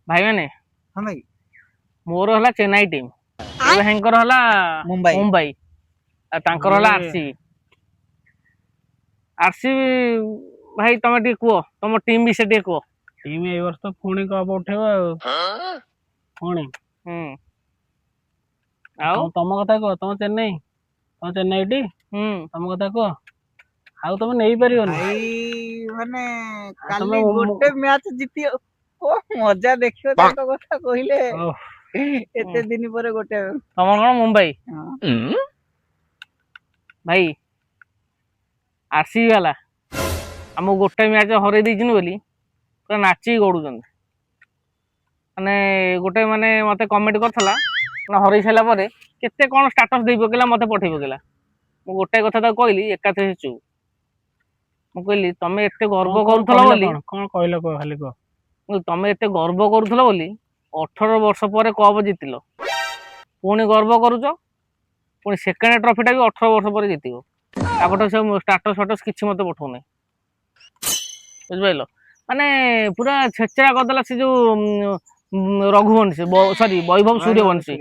भाई मैंने हाँ भाई मोर हला चेन्नई टीम हेंकर हला मुंबई मुंबई तांकर हला आरसीबी आरसीबी भाई तमे टी कुओ तम टीम विषय टी कुओ टीम ए वर्ष तो पुणी कप उठेबो पुणी आउ तम कथा कह तम चेन्नई टी तम कथा कह आउ तमे नहीं परियोनी भाई माने तमे काली गोटे मैच जीती ओ मजा देखियो ताको कथा कहिले एते दिन पर गोटे तमर कोन मुंबई हाँ। भाई आरसीबी वाला हम गोटे मैच हरै दैछन बोली पूरा नाची गडुछन माने गोटे माने मते कमेंट करथला ना हरै सैला परे केते कोन स्टेटस देई पकेला मते पठै पकेला मु गोटे कथा त कहली एकाथे चू मु कहली तमे एते गर्व करूथला बोली कोन कहले कह खाली कह तमे एते गर्व करूथला बोली 18 वर्ष पर कप जितिलो पुणी गर्व करूछ पुणी सेकेंड ट्रॉफीटा भी 18 वर्ष पर जितिबो तापटे सब स्टेटस फटस किछि मते पठौने बुझबाइलो माने पूरा छेचरा करदेला से जो रघुवंशी सॉरी वैभव सूर्यवंशी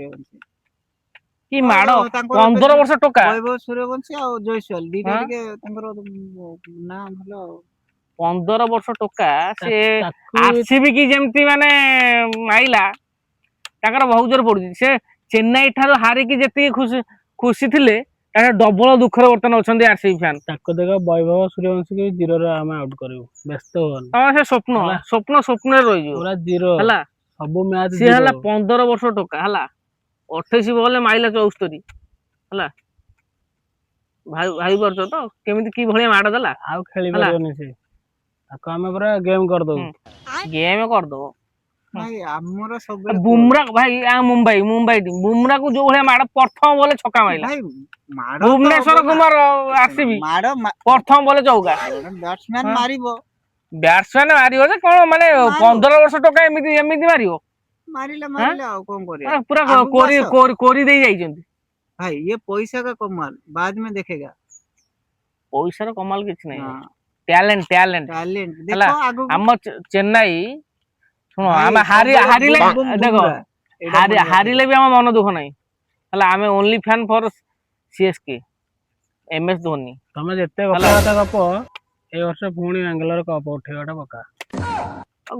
कि माड़ 15 वर्ष टोका वैभव सूर्यवंशी आ जयसवाल दीटा के तांकर ना भलो 15 वर्ष टोका से आरसीबी की जेमती माने माइला ताकर बहुत जोर पड़ुची से चेन्नई ठारो हारि की जेती खुशी खुशी थिले ताकर डबल दुखरे वर्तन अछंदी आरसीबी फैन ताको देखो वैभव सूर्यवंशी के 0 रे हम आउट करियो व्यस्त होन तमे से स्वप्न रे रहि जो पूरा 0 हला सब मैच से हला 15 वर्ष टोका हला 28 बॉल माइला 74 हला भाई भाई वर्ष तो केमिति की भलिया माड देला आउ खेली परयोनी से ताको हम पूरा गेम कर दो गेम कर दो भाई हमर सब बुमरा भाई आ मुंबई टीम बुमरा को जो भलिया माड प्रथम बोले छक्का माइला भाई माड़ भुवनेश्वर कुमार आरसीबी माड़ प्रथम बोले चौका बैट्समैन मारिबो बैट्समैन मारियो जे कोन माने 15 वर्ष टोका एमिति एमिति मारियो मारिले आ कोन करिया पूरा कोरी दे जाइछंती भाई ये पैसा का कमाल बाद में देखेगा पैसा रो कमाल किछ नहीं हाँ। टैलेंट टैलेंट देखो आगो हम चेन्नई सुनो हम हारिले देखो हारिले भी हम मन दुख नहीं हला हम only fan for CSK MS Dhoni तमे जत्ते गपा गप ए वर्ष पुणी बेंगलोर कप उठेबाटा पक्का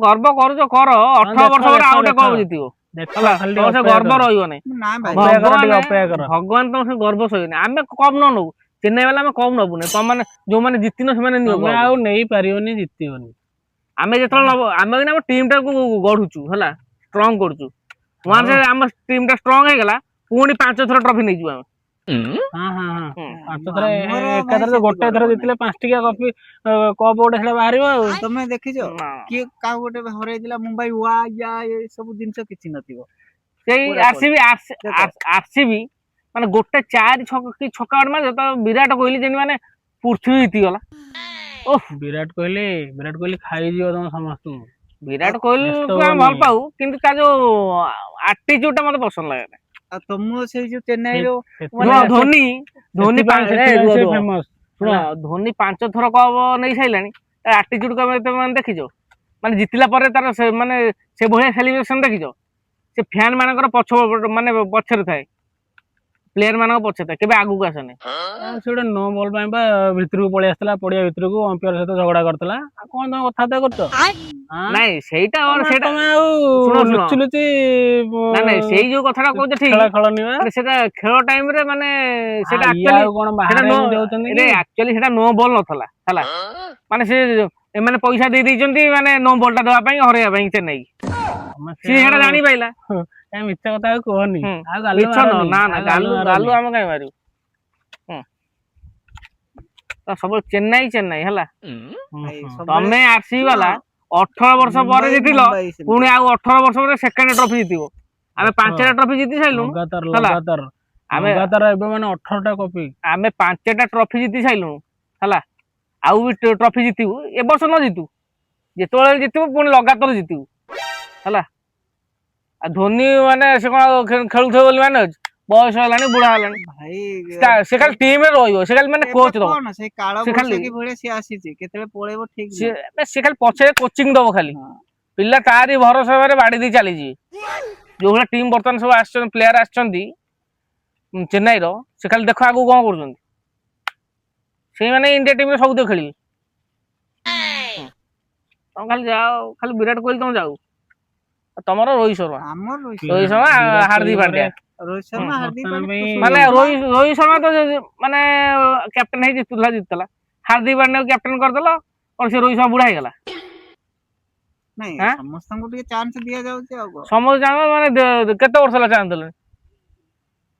गर्व करूछ कर 18 वर्ष पर आउट कप जितियो देखला खाली से गर्व रहियो नहीं ना भाई भगवान तुम से गर्व सहियो आमे कम न नो चेन्नई वाला आमे कम नबुने तुम माने जो माने जितिनो से माने नियो तमे आउ नहीं परियोनी जितियोनी आमे जेतल नबो आमे ना टीम टा को गढुचू हला स्ट्रांग करचू वन से हम टीम टा स्ट्रांग हे गेला पुणी 5 थर ट्रॉफी नै जू हां हां हां 5 थर एकाधर गोटे थर जितले 5 टिका कॉपी कप ओडे हेला बाहरिबो तमे देखिजो कि का गोटे हरै दिला मुंबई वा या ये सब जिंस किछि नथिबो सेई आरसीबी माने गोटे 4 छक्का मार तो विराट कोहली जेनी माने पृथ्वी जीती गला ओह विराट कोहली खाई जियो तम समस्त विराट कोहली को हम भल पाऊ किंतु ता जो एटीट्यूड ता मते पसंद लागे आ तुम से जो चेन्नई रो धोनी फेमस धोनी 5 थर कप नै साइलानी एटीट्यूड को माने देखिजो माने जितिला परे तार से माने से भलिया सेलिब्रेशन देखिजो से फैन मानकर पछ माने पछरे थाए प्लेयर मानक पछे थाए केबे आगु आसने सेडा नो बॉल पाई बा भितर को पळे आस्तला पडिया भितर को अंपायर सहित झगड़ा करतला कोन तम कथा करतो नहीं सेटा और सेटा लुचि ना नहीं सेई जो कथाटा कहू ठीक खेला खेलनी बा सेटा खेल टाइम रे माने सेटा एक्चुअली कोन बाहर जाउतनी रे एक्चुअली सेटा नो बॉल नथला हला माने से ए माने पैसा दे दैचंती माने नो बॉल टा देबा पई हरेया पई चेन्नई सी हेडा जानी पाइला ए मिथ्या कथा कहनी आ गालु ना ना गालु हम काई मारू तो सब चेन्नई हला तमे आरसीबी वाला 18 वर्ष पर जितिलो पुणी आ 18 वर्ष पर सेकंड ट्रॉफी जितिबो आमे 5टा ट्रॉफी जिति साइलु लगातार एबे माने 18 टा कॉपी आमे 5टा ट्रॉफी जिति साइलु हला आउ भी ट्रॉफी जितिबु ए वर्ष न जितु जेतोले जितिबु पुणी लगातार जितिबु हला आ धोनी माने से कोन खेलुथे बोली माने बयस हलानी बुढ़ा हलानी भाई से खाली टीम रे रहिबो से खाली माने कोच दो कोन से काळो बसे की भळे से आसी छी केतले पळेबो ठीक से खाली पछे कोचिंग दबो खाली ପିଲା ତାରି ଭରସାରେ ବାଡି ଦେଇ ଚାଲିଯିବେ। ଯୋଉ ଭଳିଆ ଟିମ୍ ବର୍ତ୍ତମାନ ସବୁ ଆସିଛନ୍ତି ପ୍ଲେୟାର ଆସିଛନ୍ତି ଚେନ୍ନାଇର, ସେ ଖାଲି ଦେଖ ଆଗକୁ କଣ କରୁଛନ୍ତି। ସେଇମାନେ ଇଣ୍ଡିଆ ଟିମରେ ସବୁତକ ଖେଳିବେ। ତମେ ଖାଲି ଯାଅ, ଖାଲି ବିରାଟ କୋହଲି ତମେ ଯାଉ। ତମର ରୋହିତ ଶର୍ମା, ଆମର ରୋହିତ ଶର୍ମା ହାର୍ଦ୍ଦିକ ପାଣ୍ଡ୍ୟା। ରୋହିତ ଶର୍ମା ହାର୍ଦ୍ଦିକ ପାଣ୍ଡ୍ୟା ମାନେ ରୋହିତ ଶର୍ମା ତ ମାନେ କ୍ୟାପ୍ଟେନ ହେଇ ଜିତୁଥିଲା। ହାର୍ଦ୍ଦିକ ପାଣ୍ଡ୍ୟାକୁ କ୍ୟାପ୍ଟେନ କରିଦେଲ, କଣ ସେ ରୋହିତ ଶର୍ମା ବୁଢା ହେଇଗଲା? ନାଇଁ ଆଁ? ସମସ୍ତଙ୍କୁ ଟିକେ ଚାନ୍ସ ଦିଆଯାଉଛି ଆଉ କଣ। ସମସ୍ତେ ମାନେ କେତେ ବର୍ଷ ହେଲା ଚାନ୍ସ ଦେଲେଣି?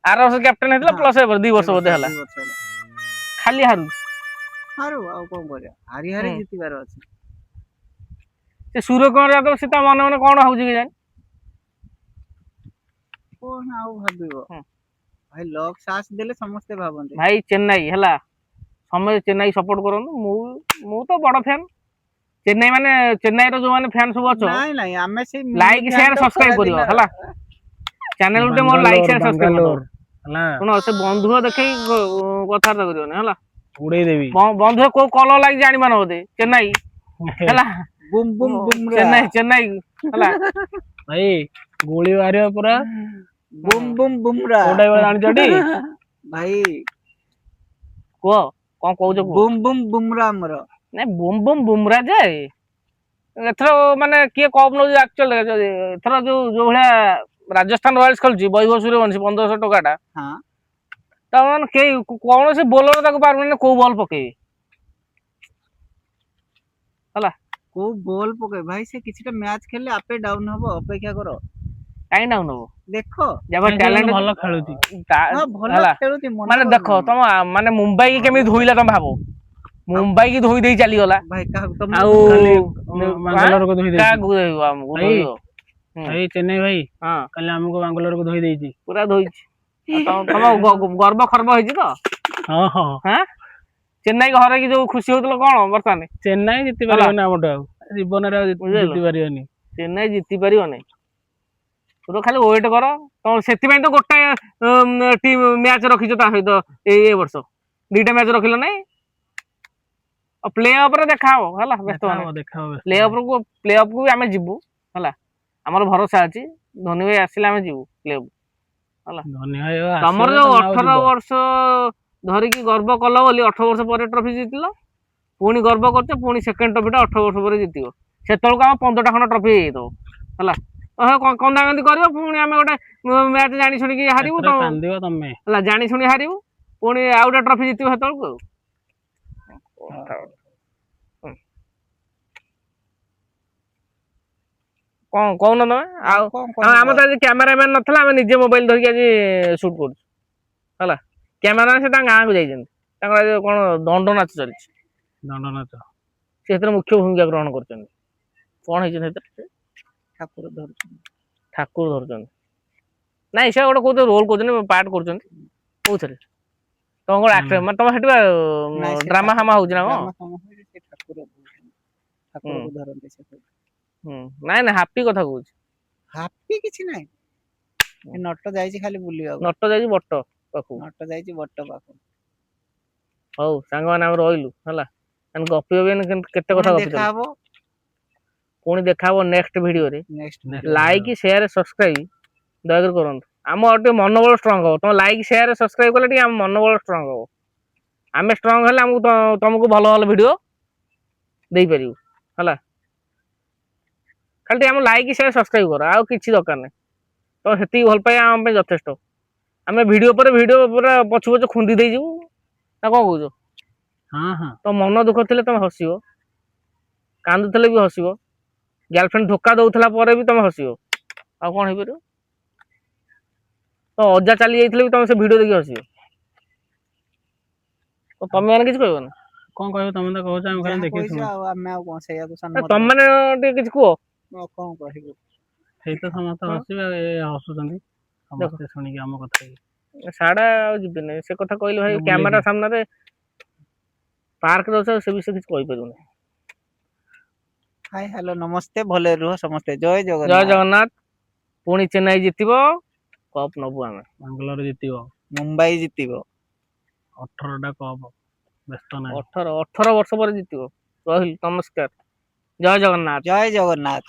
ଆର ବର୍ଷ କ୍ୟାପ୍ଟେନ ହେଇଥିଲା ପ୍ଲସ ଏ 2 ବର୍ଷ ବୋଧେ ହେଲା। 2 ବର୍ଷ ହେଲା। ଖାଲି ହାରୁ ହାରୁ ଆଉ କଣ କରିବା, ହାରି ହାରି ଜିତିବାର ଅଛି। ସେ ସୂର୍ଯ୍ୟକୁମାର ଯାଦବ ସେ ତା ମନେ ମନେ କଣ ଭାବୁଛି କେଜାଣି? କଣ ଆଉ ଭାବିବ ଭାଇ, ଲକ୍ ସାଥ ଦେଲେ ସମସ୍ତେ ଭାବନ୍ତି। ଭାଇ ଚେନ୍ନାଇ ହେଲା, ସମସ୍ତେ ଚେନ୍ନାଇ ସପୋର୍ଟ କରନ୍ତୁ। ମୁଁ ତ ବଡ ଫ୍ୟାନ୍ ଚେନ୍ନାଇ। ମାନେ ଚେନ୍ନାଇର ଯୋଉମାନେ ଫ୍ୟାନ୍ ସବୁ ଅଛ, ନାଇଁ ଆମେ ସେଇ ଲାଇକ୍ ସେୟାର ସବସ୍କ୍ରାଇବ କରିବ ହେଲା। ଚ୍ୟାନେଲ ଗୋଟେ ମୋର ଲାଇକ୍ ସେୟାର ସବସ୍କ୍ରାଇବ କରିବ ହେଲା। ଶୁଣ, ସେ ବନ୍ଧୁକ ଦେଖେଇ କଥାବାର୍ତ୍ତା କରିବନି ହେଲା। ଉଡେଇ ଦେବି। ବନ୍ଧୁକ କୋଉ କଲର ଲାଗି ଜାଣିପାର ବୋଧେ, ଚେନ୍ନାଇ ହେଲା। Boom boom Bumrah. ଚେନ୍ନାଇ ହେଲା। ଭାଇ ଗୁଳି ବାହାରିବ ପୁରା। Boom boom Bumrah. କୋଉଟା ଏଇଭଳିଆ ଜାଣିଛଟି? ଭାଇ କୁହ କଣ କହୁଛ କୁହ। ବୁମ୍ ବୁମ୍ ବୁମରା ଆମର। ନାଇଁ ବୁମ୍ ବୁମ୍ ବୁମରା ଯେ ଏଥର ମାନେ କିଏ କପ୍ ନଉଛି ଆକ୍ଚୁଆଲି ଏଥର ଯୋଉ ଭଳିଆ ରାଜସ୍ଥାନ ରୟାଲ୍ସ ଖେଳୁଛି ବୈଭବ ସୂର୍ଯ୍ୟବଂଶୀ 1500 ଟଙ୍କାଟା। ହଁ। ତାମାନେ କେହି କୌଣସି ବୋଲର ତାକୁ ପାରୁନି କୋଉ ବଲ ପକେଇବେ ହେଲା। କୋଉ ବଲ ପକେଇବେ ଭାଇ, ସେ କିଛିଟା ମ୍ୟାଚ ଖେଳିଲେ ଆପେ ଡାଉନ ହବ, ଅପେକ୍ଷା କର। କାହିଁ ଡାଉନ ହବ? ଦେଖ ଟ୍ୟାଲେଣ୍ଟ ଭଲ ଖେଳୁଛି। ହଁ ଭଲ ହେଲା। ଖେଳୁଛି, ମନା ମାନେ ଦେଖ କରୁନି। ତମ ମାନେ ମୁମ୍ବାଇ କି କେମିତି ଧୋଇଲା ତମେ ଭାବ। ମୁମ୍ବାଇ କି ଧୋଇ ଦେଇ ଚାଲିଗଲା। ଭାଇ କାହାକୁ ଆଉ ଖାଲି ବାଙ୍ଗାଲୋରକୁ ଧୋଇ ଦେଇଛି। କାହାକୁ ଧୋଇବ ଆମକୁ ଧୋଇବ। ଭାଇ ଚେନ୍ନାଇ ଭାଇ ହଁ କାଲି ଆମକୁ ବାଙ୍ଗାଲୋରକୁ ଧୋଇ ଦେଇଛି। ପୁରା ଧୋଇଛି। ତମ ଗର୍ବ ଖର୍ବ ହେଇଛି ତ? ହଁ ହଁ। ହଁ ଚେନ୍ନାଇ ହରେଇକି ଯୋଉ ଖୁସି ହଉଥିଲ କଣ ବର୍ତ୍ତମାନ? ଚେନ୍ନାଇ ଜିତି ପାରିବନି ଆମଠୁ, ଆଉ ଜୀବନରେ ଆଉ ଜିତି ପାରିବନି। ଚେନ୍ନାଇ ଜିତି ପାରିବନି। ତୁ ତ ଖାଲି ୱେଟ୍ କର। ସେଥିପାଇଁ ତ ଗୋଟାଏ ଟିମ୍ ମ୍ୟାଚ ରଖିଛ ତା ସହିତ ଏଇ ବର୍ଷ। 2ଟା ମ୍ୟାଚ ରଖିଲ ନାଇଁ। ଆଉ ପ୍ଲେ ଅଫରେ ଦେଖାହବ ହେଲା, ବ୍ୟସ୍ତ ହବନି। ପ୍ଲେ ଅଫକୁ ବି ଆମେ ଯିବୁ ହେଲା। ଆମର ଭରସା ଅଛି, ଧୋନି ଭାଇ ଆସିଲେ ଆମେ ଯିବୁ ପ୍ଲେ ଅଫ୍ ହେଲା। ତମର ଯୋଉ 18 ବର୍ଷ ଧରିକି ଗର୍ବ କଲ ବୋଲି 18 ବର୍ଷ ପରେ ଟ୍ରଫି ଜିତିଲ, ପୁଣି ଗର୍ବ କରୁଛ, ପୁଣି ସେକେଣ୍ଡ ଟ୍ରଫିଟା 18 ବର୍ଷ ପରେ ଜିତିବ। ସେତେବେଳକୁ ଆମ 15ଟା ଖଣ୍ଡ ଟ୍ରଫି ହେଇଯାଇଥିବ ହେଲା। କନ୍ଦାକନ୍ଦି କରିବ, ପୁଣି ଆମେ ଗୋଟେ ମ୍ୟାଚ ଜାଣି ଶୁଣିକି ହାରିବୁ ହେଲା। ଜାଣି ଶୁଣି ହାରିବୁ, ପୁଣି ଆଉ ଗୋଟେ ଟ୍ରଫି ଜିତିବ ସେତେବେଳକୁ। ଆଉ କଣ କହୁନ ତମେ? ଆଉ ଆମର ତ ଆଜି କ୍ୟାମେରାମ୍ୟାନ ନଥିଲା, ଆମେ ନିଜେ ମୋବାଇଲ ଧରିକି ଆଜି ସୁଟ କରୁଛୁ ହେଲା। କ୍ୟାମେରାମ୍ୟାନ ସେ ତାଙ୍କ ଗାଁକୁ ଯାଇଛନ୍ତି, ତାଙ୍କର ଆଜି କଣ ଦଣ୍ଡ ନାଚ ଚାଲିଛି। ସେ ସେଥିରେ ମୁଖ୍ୟ ଭୂମିକା ଗ୍ରହଣ କରୁଛନ୍ତି। କଣ ହେଇଛନ୍ତି ସେଥିରେ? ଠାକୁର ଧରୁଛନ୍ତି। ନାଇଁ ସେ ଗୋଟେ କୋଉଥିରେ ରୋଲ କରୁଛନ୍ତି, ପାର୍ଟ କରୁଛନ୍ତି। କୋଉଥିରେ? ତମ କଣ ଆକ୍ଟର? ମାନେ ତମ ସେଠି ଡ୍ରାମା ହାମା ହଉଛି ନା କଣ? ଠାକୁରକୁ ଧରନ୍ତି ସେ। ନାଇଁ ହାପି କଥା କହୁଛି। ହାପି କିଛି ନାହିଁ, ନଟ ଯାଇଛି ଖାଲି ବୁଲିବାକୁ। ନଟ ଯାଇଛି ବଟ ପାଖକୁ। ହଉ ସାଙ୍ଗମାନେ ଆମେ ରହିଲୁ ହେଲା। ଗପିବ କେତେ କଥା ଗପିଥିଲ। ପୁଣି ଦେଖାହବ ନେକ୍ସଟ ଭିଡିଓରେ। ଲାଇକ୍ ସେୟାର ସବସ୍କ୍ରାଇବ ଦୟାକରି କରନ୍ତୁ। ଆମ ଆଉ ଟିକେ ମନୋବଳ ଷ୍ଟ୍ରଙ୍ଗ ହବ। ତମ ଲାଇକ୍ ସେୟାର ସବସ୍କ୍ରାଇବ କଲେ ଟିକେ ଆମ ମନୋବଳ ଷ୍ଟ୍ରଙ୍ଗ ହବ। ଆମେ ଷ୍ଟ୍ରଙ୍ଗ ହେଲେ ଆମକୁ ତମକୁ ଭଲ ଭଲ ଭିଡିଓ ଦେଇପାରିବୁ ହେଲା। ଖାଲି ଟିକେ ଆମ ଲାଇକ୍ ସେୟାର ସବସ୍କ୍ରାଇବ କର, ଆଉ କିଛି ଦରକାର ନାହିଁ। ତ ସେତିକି ଭଲ ପାଇବା ଆମ ପାଇଁ ଯଥେଷ୍ଟ। ଆମେ ଭିଡିଓ ପରେ ଭିଡିଓ ପୁରା ପଛୁ ଖୁନ୍ଦି ଦେଇଯିବୁ ନା କଣ କହୁଛ? ତ ମନ ଦୁଃଖ ଥିଲେ ତମେ ହସିବ, କାନ୍ଦୁଥିଲେ ବି ହସିବ, ଗାର୍ଲଫ୍ରେଣ୍ଡ ଧୋକା ଦଉଥିଲା ପରେ ବି ତମେ ହସିବ। ଆଉ କଣ ହେଇପାରିବ? ତ ଅଜା ଚାଲି ଯାଇଥିଲେ ବି ତମେ ସେ ଭିଡିଓ ଦେଖି ହସିବ। ତମେ ମାନେ କିଛି କହିବନି? କଣ କହିବ? ତମେ ତ କହୁଛ, ଆମେ ଖାଲି ଦେଖିଛୁ। ତମେ ମାନେ ଟିକେ କିଛି କୁହ। କଣ କହିବୁ? ସେଇ ତ ସମସ୍ତେ ହସିବେ, ହସୁଛନ୍ତି ସମସ୍ତେ ଶୁଣିକି ଆମ କଥା। ସାଡା ଆଉ ଯିବିନି ସେ କଥା କହିଲେ ଭାଇ, କ୍ୟାମେରା ସାମ୍ନାରେ ପାର୍କରେ ଅଛ, ସେ ବିଷୟରେ କିଛି କହିପାରିବୁନି। ହାଇ ହ୍ୟାଲୋ ନମସ୍ତେ, ଭଲରେ ରୁହ ସମସ୍ତେ। ଜୟ ଜଗନ୍ନାଥ। ପୁଣି ଚେନ୍ନାଇ ଜିତିବ, କପ୍ ନବୁ ଆମେ। ବାଙ୍ଗାଲୋର ଜିତିବ, ମୁମ୍ବାଇ ଜିତିବ। 18ଟା କପ୍, ବ୍ୟସ୍ତ ନାହିଁ। 18 ବର୍ଷ ପରେ ଜିତିବ। ରହିଲି, ନମସ୍କାର, ଜୟ ଜଗନ୍ନାଥ। ଜୟ ଜଗନ୍ନାଥ।